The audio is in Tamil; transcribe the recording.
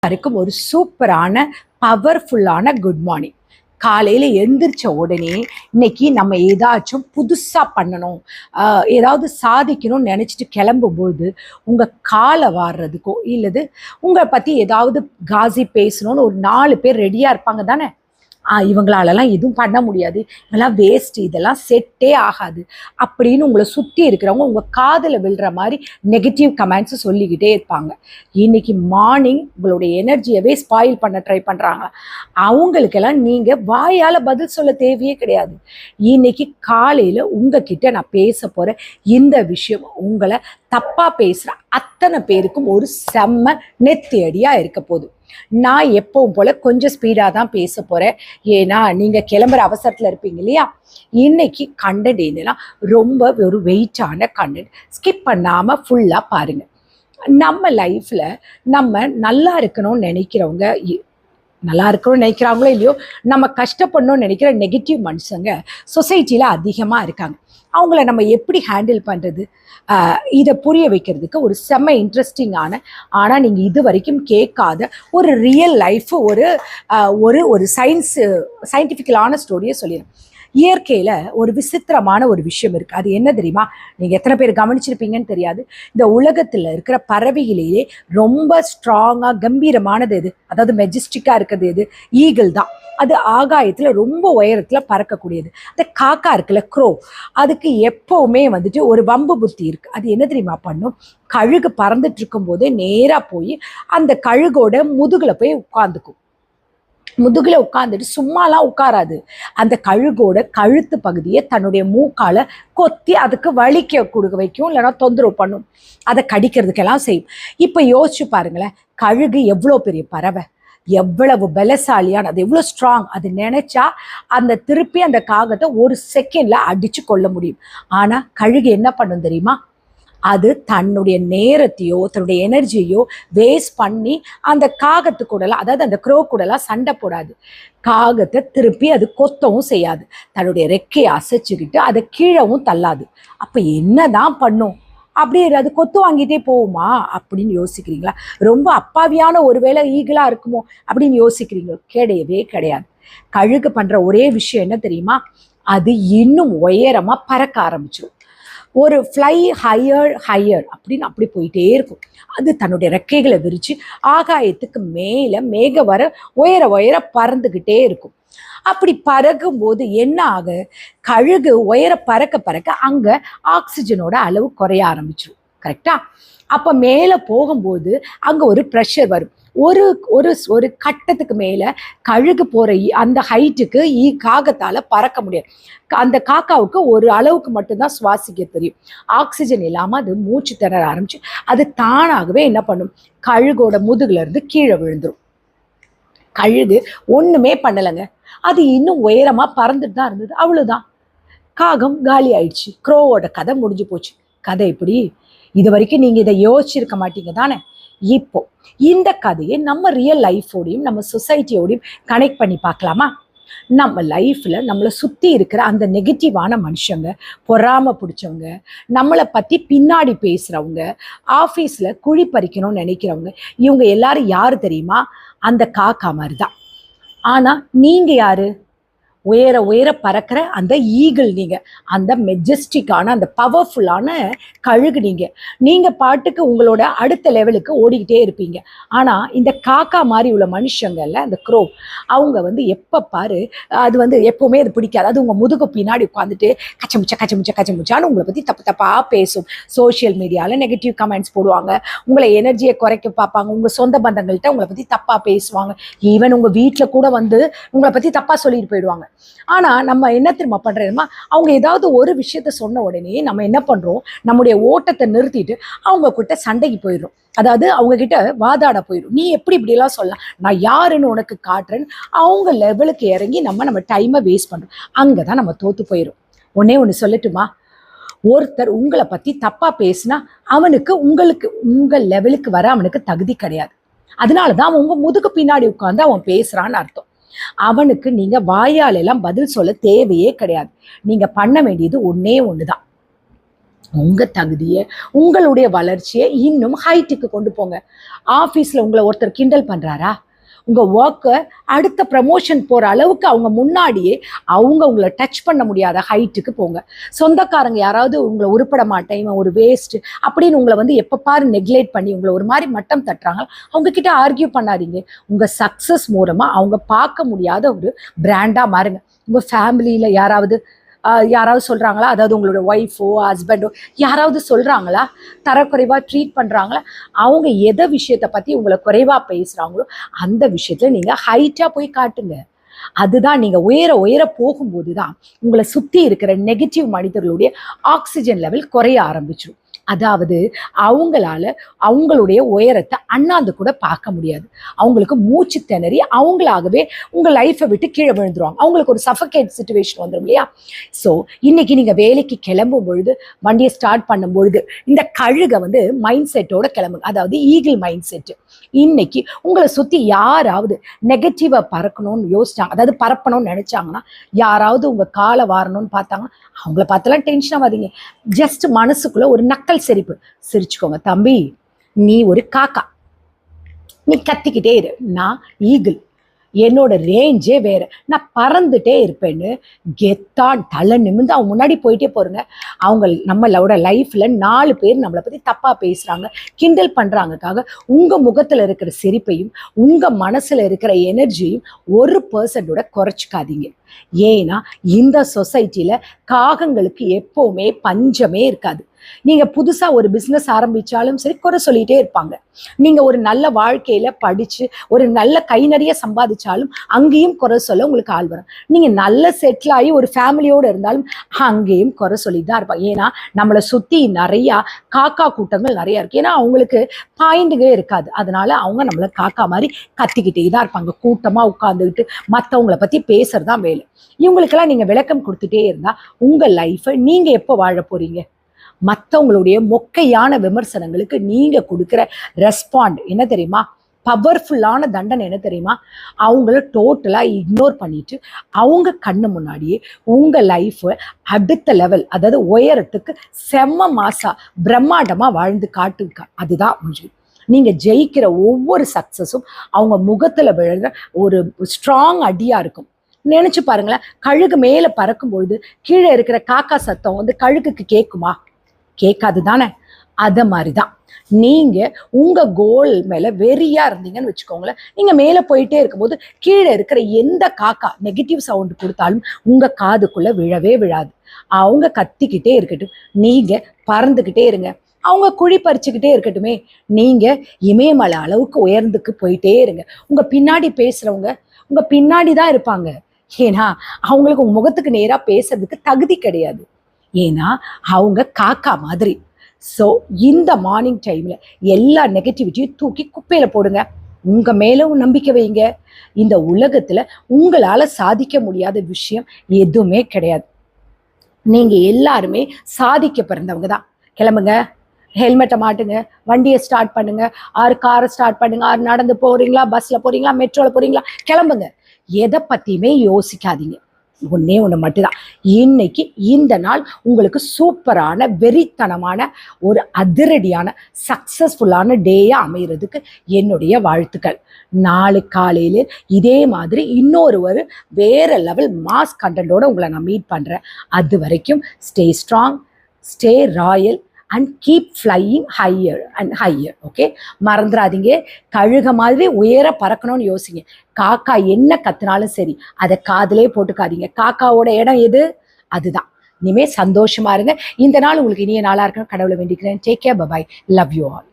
எல்லாருக்கும் ஒரு சூப்பரான பவர்ஃபுல்லான குட் மார்னிங். காலையில் எழுந்திரிச்ச உடனே இன்னைக்கு நம்ம ஏதாச்சும் புதுசாக பண்ணணும், ஏதாவது சாதிக்கணும்னு நினச்சிட்டு கிளம்பும்போது உங்கள் காலை வாடுறதுக்கோ இல்லது உங்களை பற்றி ஏதாவது காசி பேசணும்னு ஒரு 4 பேர் ரெடியாக இருப்பாங்க தானே. இவங்களாலலாம் எதுவும் பண்ண முடியாது, இதெல்லாம் வேஸ்ட்டு, இதெல்லாம் செட்டே ஆகாது அப்படின்னு உங்களை சுற்றி இருக்கிறவங்க உங்கள் காதில் விழுற மாதிரி நெகட்டிவ் கமெண்ட்ஸை சொல்லிக்கிட்டே இருப்பாங்க. இன்னைக்கு மார்னிங் உங்களுடைய எனர்ஜியவே ஸ்பாயில் பண்ண ட்ரை பண்ணுறாங்க. அவங்களுக்கெல்லாம் நீங்கள் வாயால் பதில் சொல்ல தேவையே கிடையாது. இன்னைக்கு காலையில் உங்ககிட்ட நான் பேச போகிற இந்த விஷயம் உங்களை தப்பாக பேசுகிற அத்தனை பேருக்கும் ஒரு செம்ம நெத்தியடியாக இருக்க போகுது. நான் எப்பவும் போல கொஞ்சம் ஸ்பீடாக தான் பேச போகிறேன், ஏன்னா நீங்கள் கிளம்புற அவசரத்தில் இருப்பீங்க இல்லையா. இன்னைக்கு கண்டென்ட் என்னன்னா ரொம்ப ஒரு வெயிட்டான கண்டென்ட். ஸ்கிப் பண்ணாமல் ஃபுல்லாக பாருங்கள். நம்ம லைஃப்பில் நம்ம நல்லா இருக்கணும்னு நினைக்கிறவங்க, நல்லா இருக்கணும்னு நினைக்கிறாங்களோ இல்லையோ, நம்ம கஷ்டப்படணும்னு நினைக்கிற நெகட்டிவ் மனுஷங்க சொசைட்டியில் அதிகமாக இருக்காங்க. அவங்கள நம்ம எப்படி ஹேண்டில் பண்ணுறது, இதை புரிய வைக்கிறதுக்கு ஒரு செம்ம இன்ட்ரெஸ்டிங்கான, ஆனால் நீங்கள் இது வரைக்கும் கேட்காத ஒரு ரியல் லைஃப், ஒரு சயின்டிஃபிக்கலான ஸ்டோரியை சொல்லிடுறேன். இயற்கையில் ஒரு விசித்திரமான ஒரு விஷயம் இருக்குது. அது என்ன தெரியுமா? நீங்கள் எத்தனை பேர் கவனிச்சிருப்பீங்கன்னு தெரியாது. இந்த உலகத்தில் இருக்கிற பறவைகளிலேயே ரொம்ப ஸ்ட்ராங்காக கம்பீரமானது எது, அதாவது மெஜஸ்டிக்காக இருக்கிறது எது? ஈகிள் தான். அது ஆகாயத்தில் ரொம்ப உயரத்தில் பறக்கக்கூடியது. அந்த காக்கா இருக்குல்ல, க்ரோ, அதுக்கு எப்போவுமே ஒரு வம்பு புத்தி இருக்குது. அது என்ன தெரியுமா பண்ணும்? கழுகு பறந்துட்டு இருக்கும்போதே நேராக போய் அந்த கழுகோட முதுகில் போய் உட்காந்துக்கும். முதுகில் உட்காந்துட்டு சும்மாலாம் உட்காராது. அந்த கழுகோட கழுத்து பகுதியை தன்னுடைய மூக்கால கொத்தி அதுக்கு வலிக்க கொடுக்க வைக்கும், இல்லைன்னா தொந்தரவு பண்ணும், அதை கடிக்கிறதுக்கெல்லாம் செய்யும். இப்போ யோசிச்சு பாருங்களேன், கழுகு எவ்வளோ பெரிய பறவை, எவ்வளவு பலசாலியான, அது எவ்வளோ ஸ்ட்ராங். அது நினைச்சா திருப்பி அந்த காகத்தை ஒரு செகண்ட்ல அடிச்சு கொள்ள முடியும். ஆனா கழுகு என்ன பண்ணும் தெரியுமா? அது தன்னுடைய நேரத்தையோ தன்னுடைய எனர்ஜியோ வேஸ்ட் பண்ணி அந்த காகத்து கூடலாம், அதாவது அந்த க்ரோ கூடலாம் சண்டை போடாது. காகத்தை திருப்பி அது கொத்தவும் செய்யாது. தன்னுடைய ரெக்கையை அசைச்சுக்கிட்டு அதை கீழவும் தள்ளாது. அப்போ என்னதான் பண்ணும்? அப்படியே அது கொத்து வாங்கிட்டே போகுமா அப்படின்னு யோசிக்கிறீங்களா? ரொம்ப அப்பாவியான ஒருவேளை ஈகிளா இருக்குமோ அப்படின்னு யோசிக்கிறீங்களோ? கிடையவே கிடையாது. கழுகு பண்ற ஒரே விஷயம் என்ன தெரியுமா? அது இன்னும் உயரமா பறக்க ஆரம்பிச்சிடும். ஒரு ஃப்ளை ஹையர் ஹையர் அப்படின்னு அப்படி போயிட்டே இருக்கும். அது தன்னுடைய ரெக்கைகளை விரித்து ஆகாயத்துக்கு மேலே மேக வர உயர உயர பறந்துக்கிட்டே இருக்கும். அப்படி பறக்கும்போது என்ன ஆக, கழுகு உயர பறக்க பறக்க அங்கே ஆக்சிஜனோட அளவு குறைய ஆரம்பிச்சிடும். கரெக்டா? அப்போ மேலே போகும்போது அங்கே ஒரு ப்ரெஷர் வரும். ஒரு ஒரு ஒரு கட்டத்துக்கு மேலே கழுகு போகிற அந்த ஹைட்டுக்கு காகத்தால் பறக்க முடியாது. அந்த காக்காவுக்கு ஒரு அளவுக்கு மட்டும்தான் சுவாசிக்க தெரியும். ஆக்சிஜன் இல்லாமல் அது மூச்சு திணற ஆரம்பிச்சு அது தானாகவே என்ன பண்ணும்? கழுகோட முதுகுல இருந்து கீழே விழுந்துடும். கழுகு ஒன்றுமே பண்ணலைங்க, அது இன்னும் உயரமாக பறந்துட்டு தான் இருந்தது. அவ்வளோதான், காகம் காலி ஆயிடுச்சு. க்ரோவோட கதை முடிஞ்சு போச்சு. கதை எப்படி? இது வரைக்கும் நீங்கள் இதை யோசிச்சிருக்க மாட்டீங்க தானே. இப்போ இந்த கதையை நம்ம ரியல் லைஃபோடையும் நம்ம சொசைட்டியோடையும் கனெக்ட் பண்ணி பார்க்கலாமா? நம்ம லைஃப்பில் நம்மளை சுற்றி இருக்கிற அந்த நெகட்டிவான மனுஷங்க, பொறாமை பிடிச்சவங்க, நம்மளை பற்றி பின்னாடி பேசுகிறவங்க, ஆஃபீஸில் குழி பறிக்கணும்னு நினைக்கிறவங்க, இவங்க எல்லாரும் யார் தெரியுமா? அந்த காக்கா மாதிரி தான். ஆனால் நீங்கள் யார்? உயர உயர பறக்கிற அந்த ஈகிள் நீங்கள், அந்த மெஜஸ்டிக்கான அந்த பவர்ஃபுல்லான கழுகு நீங்கள் பாட்டுக்கு உங்களோட அடுத்த லெவலுக்கு ஓடிக்கிட்டே இருப்பீங்க. ஆனால் இந்த காக்கா மாதிரி உள்ள மனுஷங்கள்ல, அந்த க்ரோ, அவங்க எப்போ பாரு அது எப்போவுமே அது பிடிக்காது. அது உங்கள் முதுகு பின்னாடி உட்காந்துட்டு கச்சமுச்சான்னு உங்களை பற்றி தப்பு தப்பாக பேசும். சோஷியல் மீடியாவில் நெகட்டிவ் கமெண்ட்ஸ் போடுவாங்க, உங்களை எனர்ஜியை குறைக்க பார்ப்பாங்க, உங்கள் சொந்த பந்தங்கள்கிட்ட உங்களை பற்றி தப்பாக பேசுவாங்க, ஈவன் உங்கள் வீட்டில் கூட உங்களை பற்றி தப்பாக சொல்லிட்டு போயிடுவாங்க. ஆனால் நம்ம என்ன திரும்ப பண்ணுறோமா, அவங்க ஏதாவது ஒரு விஷயத்த சொன்ன உடனே நம்ம என்ன பண்ணுறோம்? நம்முடைய ஓட்டத்தை நிறுத்திட்டு அவங்க கிட்ட சண்டைக்கு போயிடும். அதாவது அவங்க கிட்ட வாதாட போயிடும். நீ எப்படி இப்படிலாம் சொல்லலாம், நான் யாருன்னு உனக்கு காட்டுறேன்னு அவங்க லெவலுக்கு இறங்கி நம்ம டைமை வேஸ்ட் பண்ணுறோம். அங்கே தான் நம்ம தோற்று போயிடும். ஒன்று சொல்லட்டுமா? ஒருத்தர் உங்களை பற்றி தப்பாக பேசினா உங்கள் லெவலுக்கு வர அவனுக்கு தகுதி கிடையாது. அதனால தான் அவன் உங்கள் முதுகு பின்னாடி உட்காந்து அவன் பேசுகிறான்னு அர்த்தம். அவனுக்கு நீங்கள் வாயாலெல்லாம் பதில் சொல்ல தேவையே கிடையாது. நீங்கள் பண்ண வேண்டியது ஒன்றே ஒன்று தான். உங்க தகுதியை, உங்களுடைய வளர்ச்சியை இன்னும் ஹைட்டுக்கு கொண்டு போங்க. ஆஃபீஸில் உங்களை ஒருத்தர் கிண்டல் பண்ணுறாரா, உங்கள் ஒர்க்கை அடுத்த ப்ரமோஷன் போகிற அளவுக்கு அவங்க முன்னாடியே உங்களை டச் பண்ண முடியாத ஹைட்டுக்கு போங்க. சொந்தக்காரங்க யாராவது உங்களை உருப்பட மாட்டேன், இவன் ஒரு வேஸ்ட்டு அப்படின்னு உங்களை எப்போ பாரு நெக்லெக்ட் பண்ணி உங்களை ஒரு மாதிரி மட்டம் தட்டுறாங்க, அவங்கக்கிட்ட ஆர்கியூ பண்ணாதீங்க. உங்கள் சக்ஸஸ் மூலமாக அவங்க பார்க்க முடியாத ஒரு பிராண்டாக மாறுங்க. உங்கள் ஃபேமிலியில் யாராவது சொல்கிறாங்களா, அதாவது உங்களோட ஒய்ஃபோ ஹஸ்பண்டோ யாராவது சொல்கிறாங்களா, தரக்குறைவாக ட்ரீட் பண்ணுறாங்களா, அவங்க எதை விஷயத்தை பற்றி உங்களை குறைவாக பேசுகிறாங்களோ அந்த விஷயத்தில் நீங்கள் ஹைட்டாக போய் காட்டுங்க. அதுதான் நீங்கள் உயர போகும்போது தான் உங்களை சுற்றி இருக்கிற நெகட்டிவ் மனிதர்களுடைய ஆக்சிஜன் லெவல் குறைய ஆரம்பிச்சிடும். அதாவது அவங்களுடைய உயரத்தை அண்ணாந்து கூட பார்க்க முடியாது. அவங்களுக்கு மூச்சு திணறி அவங்களாகவே உங்கள் லைஃப்பை விட்டு கீழே விழுந்துருவாங்க. அவங்களுக்கு ஒரு சஃபகேட் சிச்சுவேஷன் வந்துடும் இல்லையா? ஸோ இன்னைக்கு நீங்கள் வேலைக்கு கிளம்பும் பொழுது, வண்டியை ஸ்டார்ட் பண்ணும் பொழுது இந்த கழுகை மைண்ட் செட்டோட கிளம்புங்க. அதாவது ஈகிள் மைண்ட் செட்டு. இன்னைக்கு உங்களை சுற்றி யாராவது நெகட்டிவாக பறக்கணும்னு யோசிச்சாங்க, அதாவது பரப்பணும்னு நினைச்சாங்கன்னா, யாராவது உங்கள் காலை வாரணும்னு பார்த்தாங்கன்னா அவங்கள பார்த்தெல்லாம் டென்ஷன் ஆகாதீங்க. ஜஸ்ட் மனசுக்குள்ள ஒரு நக்கல் சிரிச்சுக்கோங்க. தம்பி, நீ ஒரு காக்கா, நீ கத்திக்கிட்டே இரு, நான் ஈகிள், என்னோட ரேஞ்சே வேற, நான் பறந்துட்டே இருப்பேன்னு கெத்தான் தலை நிமிந்து அவங்க முன்னாடி போயிட்டே போறேங்க. நம்மளோட லைஃப்ல 4 பேர் நம்மளை பத்தி தப்பா பேசுறாங்க, கிண்டல் பண்றாங்கக்காக உங்க முகத்துல இருக்கிற சிரிப்பையும் உங்க மனசுல இருக்கிற எனர்ஜியையும் 1% குறைச்சிக்காதீங்க. ஏன்னா இந்த சொசைட்டில காகங்களுக்கு எப்பவுமே பஞ்சமே இருக்காது. நீங்க புதுசா ஒரு பிசினஸ் ஆரம்பிச்சாலும் சரி, குறை சொல்லிட்டே இருப்பாங்க. நீங்க ஒரு நல்ல வாழ்க்கையில படிச்சு ஒரு நல்ல கை நிறைய சம்பாதிச்சாலும் அங்கேயும் குறை சொல்ல உங்களுக்கு ஆள் வரும். நீங்க நல்ல செட்டில் ஆகி ஒரு ஃபேமிலியோடு இருந்தாலும் அங்கேயும் குறை சொல்லி தான் இருப்பாங்க. ஏன்னா நம்மளை சுத்தி நிறைய காக்கா கூட்டங்கள் நிறைய இருக்கு. ஏன்னா அவங்களுக்கு பாயிண்டுகளே இருக்காது. அதனால அவங்க நம்மளை காக்கா மாதிரி கத்திக்கிட்டே தான் இருப்பாங்க. கூட்டமா உட்கார்ந்துக்கிட்டு மற்றவங்களை பத்தி பேசுறதுதான் வேலை. இவங்களுக்கெல்லாம் நீங்க விளக்கம் கொடுத்துட்டே இருந்தா உங்க லைஃபை நீங்க எப்போ வாழ போறீங்க? மற்றவங்களுடைய மொக்கையான விமர்சனங்களுக்கு நீங்க கொடுக்குற ரெஸ்பாண்ட் என்ன தெரியுமா? பவர்ஃபுல்லான தண்டனை என்ன தெரியுமா? அவங்கள டோட்டலா இக்னோர் பண்ணிட்டு அவங்க கண்ணு முன்னாடியே உங்க லைஃப் அடுத்த லெவல், அதாவது உயரத்துக்கு செம்ம மாசா பிரம்மாண்டமா வாழ்ந்து காட்டுங்க. அதுதான் முடியும். நீங்க ஜெயிக்கிற ஒவ்வொரு சக்சஸும் அவங்க முகத்துல விழுற ஒரு ஸ்ட்ராங் அடியா இருக்கும். நினைச்சு பாருங்களேன், கழுகு மேல பறக்கும் பொழுது கீழே இருக்கிற காக்கா சத்தம் கழுகுக்கு கேட்குமா? கேட்காது தானே? அத மாதிரிதான் நீங்க உங்க கோல் மேல வெறியா இருந்தீங்கன்னு வச்சுக்கோங்களேன், நீங்க மேல போயிட்டே இருக்கும்போது கீழே இருக்கிற எந்த காக்கா நெகட்டிவ் சவுண்ட் கொடுத்தாலும் உங்க காதுக்குள்ள விழவே விழாது. அவங்க கத்திக்கிட்டே இருக்கட்டும், நீங்க பறந்துகிட்டே இருங்க. அவங்க குழி பறிச்சுக்கிட்டே இருக்கட்டுமே, நீங்க இமயமலை அளவுக்கு உயர்ந்துக்கு போயிட்டே இருங்க. உங்க பின்னாடி பேசுறவங்க உங்க பின்னாடி தான் இருப்பாங்க. ஏன்னா அவங்களுக்கு உங்க முகத்துக்கு நேரா பேசுறதுக்கு தகுதி கிடையாது. ஏன்னா அவங்க காக்கா மாதிரி. ஸோ இந்த மார்னிங் டைம்ல எல்லா நெகட்டிவிட்டியும் தூக்கி குப்பையில போடுங்க. உங்க மேலும் நம்பிக்கை வைங்க. இந்த உலகத்துல உங்களால சாதிக்க முடியாத விஷயம் எதுவுமே கிடையாது. நீங்க எல்லாருமே சாதிக்க பிறந்தவங்க தான். கிளம்புங்க, ஹெல்மெட்டை மாட்டுங்க, வண்டியை ஸ்டார்ட் பண்ணுங்க, ஆறு காரை ஸ்டார்ட் பண்ணுங்க, ஆறு நடந்து போறீங்களா, பஸ்ல போறீங்களா, மெட்ரோல போறீங்களா, கிளம்புங்க. எதை பத்தியுமே யோசிக்காதீங்க. ஒன்னே ஒன்று மட்டும்தான். இன்னைக்கு இந்த நாள் உங்களுக்கு சூப்பரான வெறித்தனமான ஒரு அதிரடியான சக்சஸ்ஃபுல்லான டேயா அமைகிறதுக்கு என்னுடைய வாழ்த்துக்கள். நாளை காலையில் இதே மாதிரி இன்னொரு வேற லெவல் மாஸ் கண்டென்ட்டோட உங்களை நான் மீட் பண்றேன். அது வரைக்கும் stay strong, stay Royal and keep flying higher and higher. Okay, மறந்துடாதீங்க. கழுக மாதிரி உயர பறக்கணும்னு யோசிங்க. காக்கா என்ன கத்துனாலும் சரி, அதை காதிலே போட்டுக்காதீங்க. காக்காவோட இடம் எது? அதுதான். இனிமே சந்தோஷமா இருங்க. இந்த நாள் உங்களுக்கு இனிய நாளா இருக்கணும் கடவுளை வேண்டிக்கிறேன். Take care, bye, love you all.